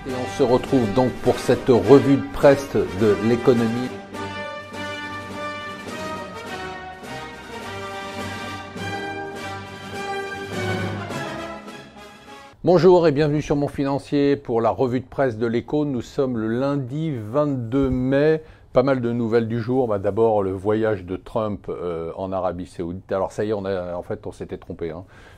Et on se retrouve donc pour cette revue de presse de l'économie. Bonjour et bienvenue sur Mon Financier pour la revue de presse de l'Écho. Nous sommes le lundi 22 mai. Pas mal de nouvelles du jour. D'abord, le voyage de Trump en Arabie Saoudite. Alors ça y est, on s'était trompé.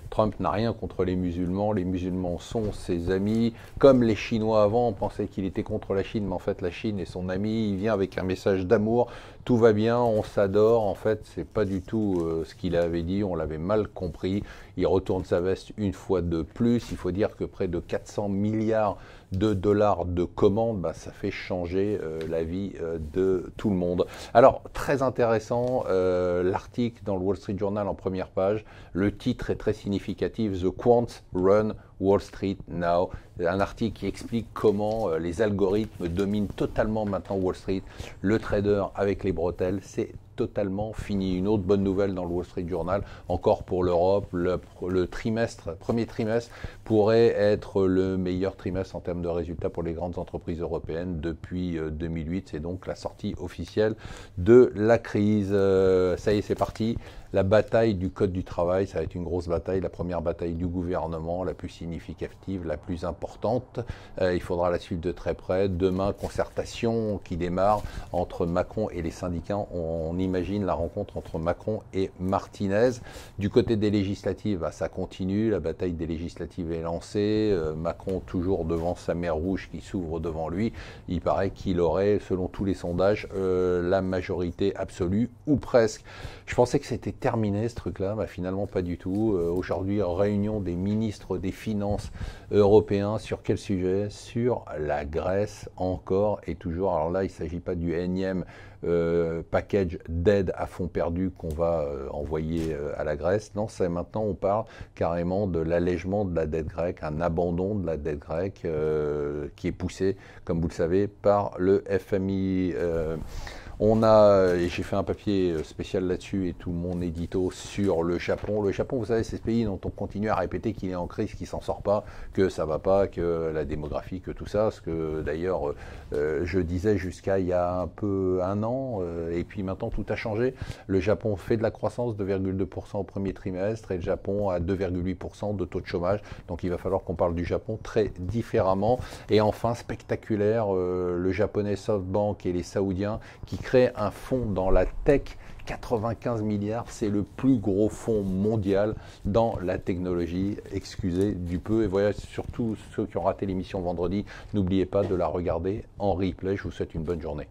Trump n'a rien contre les musulmans. Les musulmans sont ses amis. Comme les Chinois avant, on pensait qu'il était contre la Chine, mais en fait, la Chine est son ami. Il vient avec un message d'amour. Tout va bien, on s'adore. En fait, c'est pas du tout ce qu'il avait dit. On l'avait mal compris. Il retourne sa veste une fois de plus. Il faut dire que près de 400 milliards de dollars de commandes, ça fait changer la vie de tout le monde. Alors, très intéressant, l'article dans le Wall Street Journal en première page. Le titre est très significatif, The Quants Run Wall Street Now. Un article qui explique comment les algorithmes dominent totalement maintenant Wall Street. Le trader avec les bretelles, c'est totalement fini. Une autre bonne nouvelle dans le Wall Street Journal, encore pour l'Europe, le premier trimestre pourrait être le meilleur trimestre en termes de résultats pour les grandes entreprises européennes depuis 2008. C'est donc la sortie officielle de la crise. Ça y est, c'est parti. La bataille du code du travail, ça va être une grosse bataille, la première bataille du gouvernement, la plus significative, la plus importante. Il faudra la suivre de très près. Demain, concertation qui démarre entre Macron et les syndicats. On imagine la rencontre entre Macron et Martinez. Du côté des législatives, ça continue. La bataille des législatives est lancée. Macron toujours devant sa mer rouge qui s'ouvre devant lui. Il paraît qu'il aurait, selon tous les sondages, la majorité absolue ou presque. Je pensais que c'était terminé ce truc-là, finalement pas du tout. Aujourd'hui, réunion des ministres des Finances européens sur quel sujet? Sur la Grèce, encore et toujours. Alors là, il ne s'agit pas du énième package d'aide à fonds perdus qu'on va envoyer à la Grèce. Non, maintenant on parle carrément de l'allègement de la dette grecque, un abandon de la dette grecque qui est poussé, comme vous le savez, par le FMI. J'ai fait un papier spécial là-dessus et tout mon édito sur le Japon. Le Japon, vous savez, c'est ce pays dont on continue à répéter qu'il est en crise, qu'il s'en sort pas, que ça va pas, que la démographie, que tout ça. Ce que d'ailleurs je disais jusqu'à il y a un an, et puis maintenant tout a changé. Le Japon fait de la croissance de 2,2% au premier trimestre et le Japon a 2,8% de taux de chômage. Donc il va falloir qu'on parle du Japon très différemment. Et enfin, spectaculaire, le japonais SoftBank et les Saoudiens qui créent un fonds dans la tech. 95 milliards, c'est le plus gros fonds mondial dans la technologie. Excusez du peu. Et voilà, surtout ceux qui ont raté l'émission vendredi, n'oubliez pas de la regarder en replay. Je vous souhaite une bonne journée.